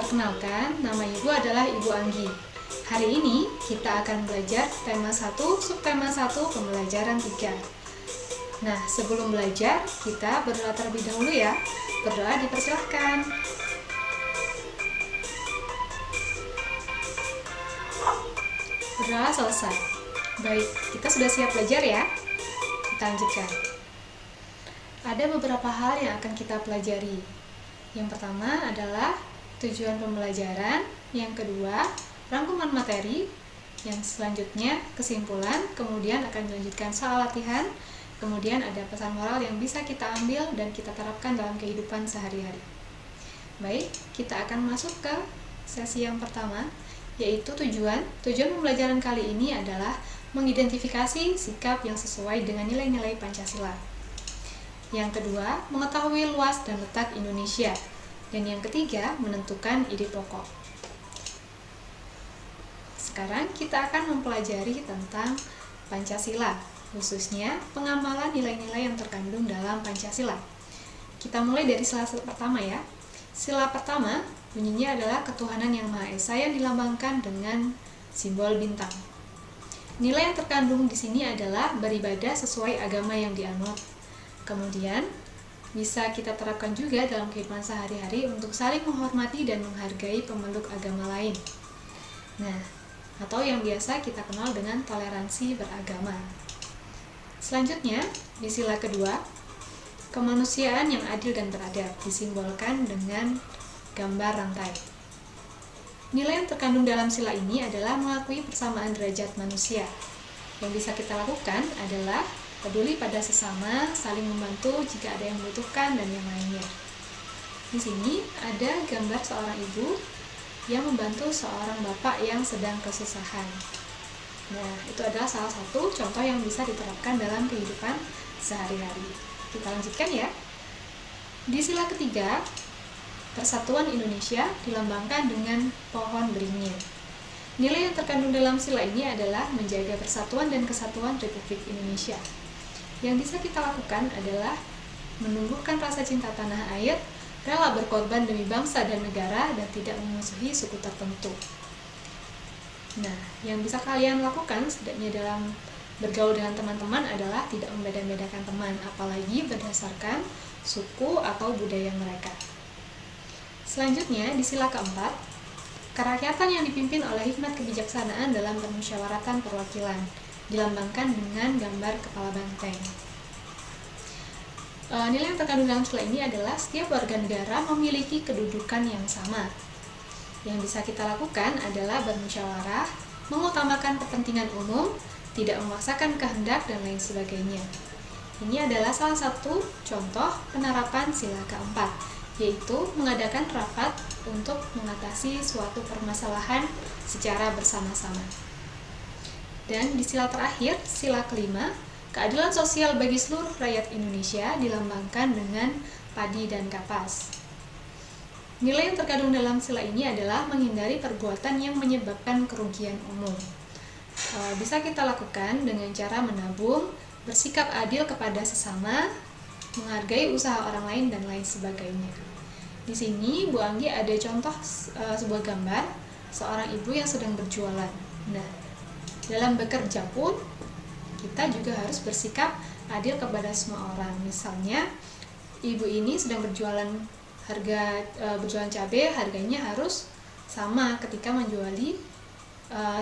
Perkenalkan, nama Ibu adalah Ibu Anggi. Hari ini kita akan belajar tema 1, subtema 1, pembelajaran 3. Nah, sebelum belajar, kita berdoa terlebih dahulu ya. Berdoa dipersilahkan. Berdoa selesai. Baik, kita sudah siap belajar ya? Kita lanjutkan. Ada beberapa hal yang akan kita pelajari. Yang pertama adalah tujuan pembelajaran, yang kedua rangkuman materi, yang selanjutnya kesimpulan, kemudian akan dilanjutkan soal latihan, kemudian ada pesan moral yang bisa kita ambil dan kita terapkan dalam kehidupan sehari-hari. Baik, kita akan masuk ke sesi yang pertama, yaitu tujuan. Tujuan pembelajaran kali ini adalah mengidentifikasi sikap yang sesuai dengan nilai-nilai Pancasila. Yang kedua, mengetahui luas dan letak Indonesia. Dan yang ketiga, menentukan ide pokok. Sekarang kita akan mempelajari tentang Pancasila, khususnya pengamalan nilai-nilai yang terkandung dalam Pancasila. Kita mulai dari sila pertama ya. Sila pertama bunyinya adalah ketuhanan yang Maha Esa yang dilambangkan dengan simbol bintang. Nilai yang terkandung di sini adalah beribadah sesuai agama yang dianut. Kemudian bisa kita terapkan juga dalam kehidupan sehari-hari untuk saling menghormati dan menghargai pemeluk agama lain. Nah, atau yang biasa kita kenal dengan toleransi beragama. Selanjutnya, di sila kedua, kemanusiaan yang adil dan beradab disimbolkan dengan gambar rantai. Nilai yang terkandung dalam sila ini adalah mengakui persamaan derajat manusia. Yang bisa kita lakukan adalah peduli pada sesama, saling membantu jika ada yang membutuhkan, dan yang lainnya. Di sini ada gambar seorang ibu yang membantu seorang bapak yang sedang kesusahan. Nah, itu adalah salah satu contoh yang bisa diterapkan dalam kehidupan sehari-hari. Kita lanjutkan ya. Di sila ketiga, Persatuan Indonesia dilambangkan dengan pohon beringin. Nilai yang terkandung dalam sila ini adalah menjaga persatuan dan kesatuan Republik Indonesia. Yang bisa kita lakukan adalah menumbuhkan rasa cinta tanah air, rela berkorban demi bangsa dan negara, dan tidak memusuhi suku tertentu. Nah, yang bisa kalian lakukan setidaknya dalam bergaul dengan teman-teman adalah tidak membeda-bedakan teman, apalagi berdasarkan suku atau budaya mereka. Selanjutnya, di sila keempat, kerakyatan yang dipimpin oleh hikmat kebijaksanaan dalam permusyawaratan perwakilan, dilambangkan dengan gambar kepala banteng. Nilai yang terkandung dalam sila ini adalah setiap warga negara memiliki kedudukan yang sama. Yang bisa kita lakukan adalah bermusyawarah, mengutamakan kepentingan umum, tidak memaksakan kehendak, dan lain sebagainya. Ini adalah salah satu contoh penerapan sila keempat, yaitu mengadakan rapat untuk mengatasi suatu permasalahan secara bersama-sama. Dan di sila terakhir, sila kelima, keadilan sosial bagi seluruh rakyat Indonesia dilambangkan dengan padi dan kapas. Nilai yang terkandung dalam sila ini adalah menghindari perbuatan yang menyebabkan kerugian umum. Bisa kita lakukan dengan cara menabung, bersikap adil kepada sesama, menghargai usaha orang lain, dan lain sebagainya. Di sini Bu Anggi ada contoh sebuah gambar seorang ibu yang sedang berjualan. Nah, dalam bekerja pun kita juga harus bersikap adil kepada semua orang. Misalnya, ibu ini sedang berjualan berjualan cabai, harganya harus sama ketika menjuali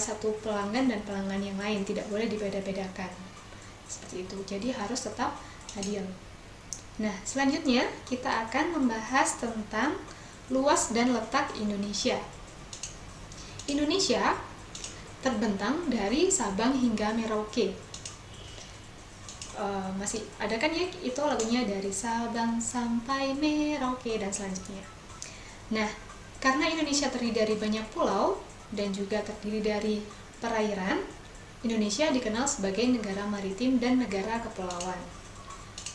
satu pelanggan dan pelanggan yang lain, tidak boleh dibeda-bedakan. Seperti itu. Jadi harus tetap adil. Nah, selanjutnya kita akan membahas tentang luas dan letak Indonesia. Indonesia terbentang dari Sabang hingga Merauke. Masih ada kan ya itu lagunya, dari Sabang sampai Merauke dan selanjutnya. Nah, karena Indonesia terdiri dari banyak pulau dan juga terdiri dari perairan, Indonesia dikenal sebagai negara maritim dan negara kepulauan.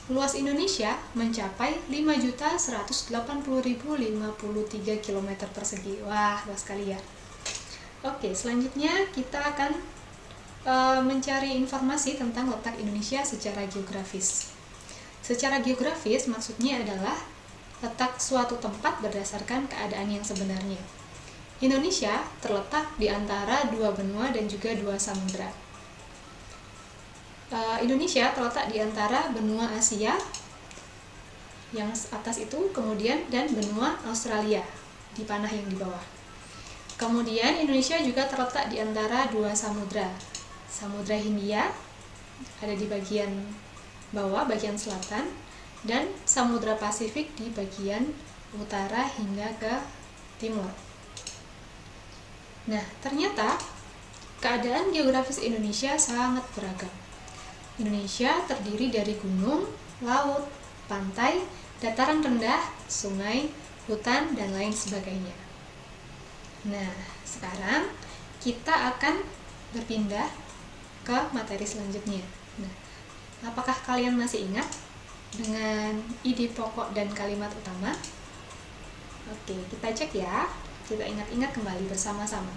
Luas Indonesia mencapai 5.180.053 km persegi. Wah, luas sekali ya. Oke, selanjutnya kita akan mencari informasi tentang letak Indonesia secara geografis. Secara geografis maksudnya adalah letak suatu tempat berdasarkan keadaan yang sebenarnya. Indonesia terletak di antara dua benua dan juga dua samudra. Indonesia terletak di antara benua Asia yang atas itu, kemudian dan benua Australia di panah yang di bawah. Kemudian Indonesia juga terletak di antara dua samudra. Samudra Hindia ada di bagian bawah, bagian selatan, dan Samudra Pasifik di bagian utara hingga ke timur. Nah, ternyata keadaan geografis Indonesia sangat beragam. Indonesia terdiri dari gunung, laut, pantai, dataran rendah, sungai, hutan, dan lain sebagainya. Nah, sekarang kita akan berpindah ke materi selanjutnya. Nah, apakah kalian masih ingat dengan ide pokok dan kalimat utama? Oke, kita cek ya. Kita ingat-ingat kembali bersama-sama.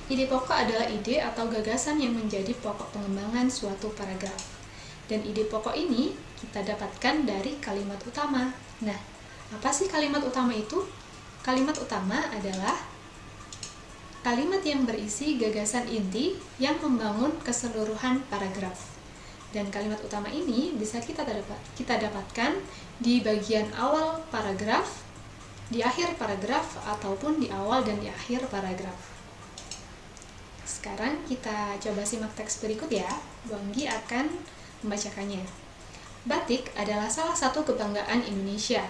Ide pokok adalah ide atau gagasan yang menjadi pokok pengembangan suatu paragraf. Dan ide pokok ini kita dapatkan dari kalimat utama. Nah, apa sih kalimat utama itu? Kalimat utama adalah kalimat yang berisi gagasan inti yang membangun keseluruhan paragraf. Dan kalimat utama ini bisa kita dapatkan di bagian awal paragraf, di akhir paragraf, ataupun di awal dan di akhir paragraf. Sekarang kita coba simak teks berikut ya. Bu Anggi akan membacakannya. Batik adalah salah satu kebanggaan Indonesia.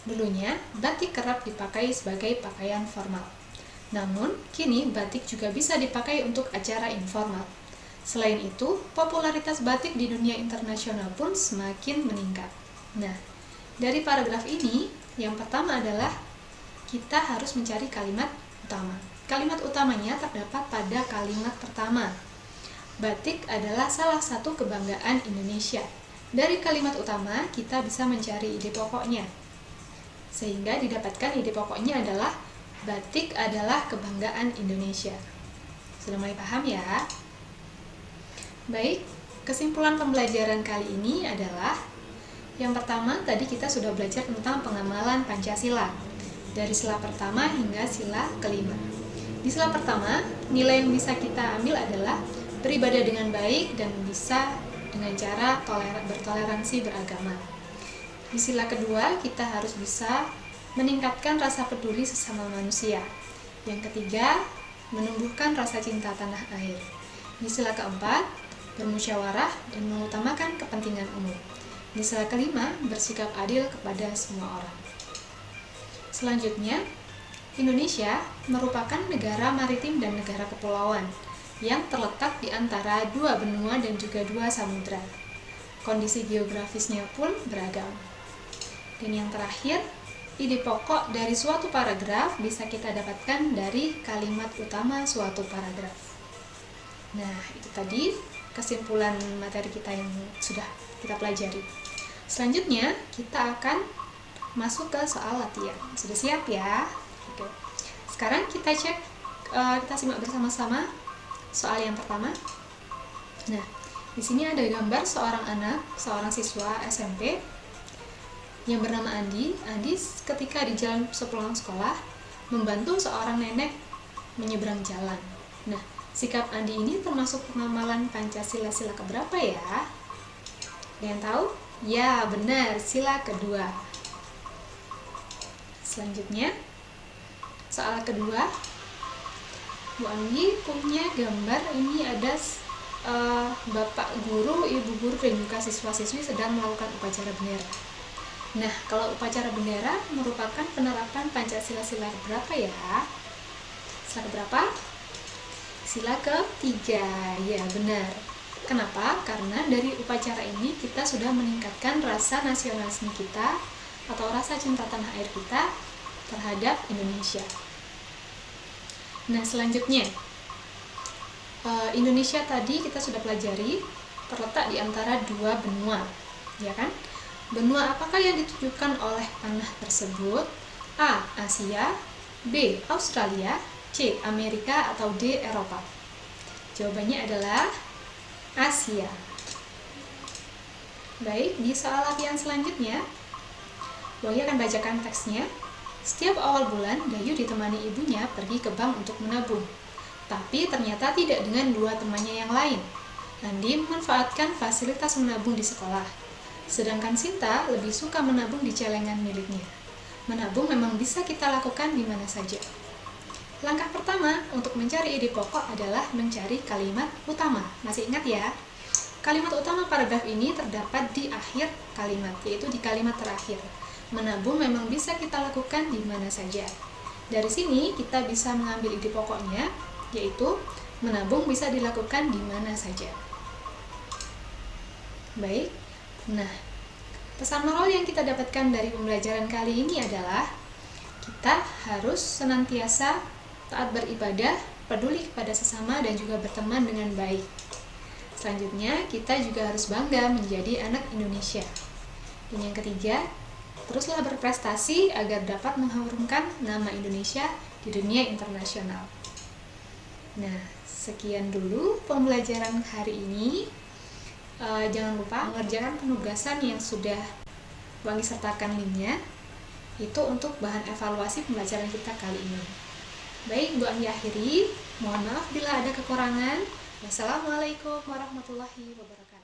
Dulunya, batik kerap dipakai sebagai pakaian formal. Namun, kini batik juga bisa dipakai untuk acara informal. Selain itu, popularitas batik di dunia internasional pun semakin meningkat. Nah, dari paragraf ini, yang pertama adalah kita harus mencari kalimat utama. Kalimat utamanya terdapat pada kalimat pertama. Batik adalah salah satu kebanggaan Indonesia. Dari kalimat utama, kita bisa mencari ide pokoknya. Sehingga didapatkan ide pokoknya adalah batik adalah kebanggaan Indonesia. Sudah mulai paham ya? Baik, kesimpulan pembelajaran kali ini adalah yang pertama, tadi kita sudah belajar tentang pengamalan Pancasila dari sila pertama hingga sila kelima. Di sila pertama, nilai yang bisa kita ambil adalah beribadah dengan baik dan bisa dengan cara bertoleransi beragama. Di sila kedua, kita harus bisa meningkatkan rasa peduli sesama manusia. Yang ketiga, menumbuhkan rasa cinta tanah air. Di sila keempat, bermusyawarah dan mengutamakan kepentingan umum. Di sila kelima, bersikap adil kepada semua orang. Selanjutnya, Indonesia merupakan negara maritim dan negara kepulauan yang terletak di antara dua benua dan juga dua samudra. Kondisi geografisnya pun beragam. Dan yang terakhir, ide pokok dari suatu paragraf bisa kita dapatkan dari kalimat utama suatu paragraf. Nah, itu tadi kesimpulan materi kita yang sudah kita pelajari. Selanjutnya, kita akan masuk ke soal latihan. Sudah siap ya? Oke. Sekarang kita cek, kita simak bersama-sama soal yang pertama. Nah, di sini ada gambar seorang siswa SMP yang bernama Andi. Andi ketika di jalan sepulang sekolah membantu seorang nenek menyeberang jalan. Nah, sikap Andi ini termasuk pengamalan Pancasila sila keberapa ya? Ada yang tahu? Ya, benar, sila kedua. Selanjutnya, soal kedua, Bu Anggi punya gambar. Ini ada bapak guru, ibu guru, dan juga siswa-siswi sedang melakukan upacara bendera. Nah, kalau upacara bendera merupakan penerapan Pancasila sila berapa ya? Sila keberapa? Sila ketiga, ya benar. Kenapa? Karena dari upacara ini kita sudah meningkatkan rasa nasionalisme kita atau rasa cinta tanah air kita terhadap Indonesia. Nah, selanjutnya, Indonesia tadi kita sudah pelajari terletak di antara dua benua, ya kan? Benua apakah yang ditujukan oleh panah tersebut? A. Asia, B. Australia, C. Amerika, atau D. Eropa? Jawabannya adalah Asia. Baik, di soal latihan selanjutnya, Boy akan bacakan teksnya. Setiap awal bulan, Dayu ditemani ibunya pergi ke bank untuk menabung. Tapi ternyata tidak dengan dua temannya yang lain. Andi memanfaatkan fasilitas menabung di sekolah. Sedangkan Sinta lebih suka menabung di celengan miliknya. Menabung memang bisa kita lakukan di mana saja. Langkah pertama untuk mencari ide pokok adalah mencari kalimat utama. Masih ingat ya? Kalimat utama paragraf ini terdapat di akhir kalimat, yaitu di kalimat terakhir. Menabung memang bisa kita lakukan di mana saja. Dari sini kita bisa mengambil ide pokoknya, yaitu menabung bisa dilakukan di mana saja. Baik, nah pesan moral yang kita dapatkan dari pembelajaran kali ini adalah kita harus senantiasa taat beribadah, peduli kepada sesama, dan juga berteman dengan baik. Selanjutnya, kita juga harus bangga menjadi anak Indonesia. Dan yang ketiga, teruslah berprestasi agar dapat mengharumkan nama Indonesia di dunia internasional. Nah, sekian dulu pembelajaran hari ini. Jangan lupa mengerjakan penugasan yang sudah Wangi sertakan linknya, itu untuk bahan evaluasi pembelajaran kita kali ini. Baik, Bu Anggi akhiri. Mohon maaf bila ada kekurangan. Wassalamualaikum warahmatullahi wabarakatuh.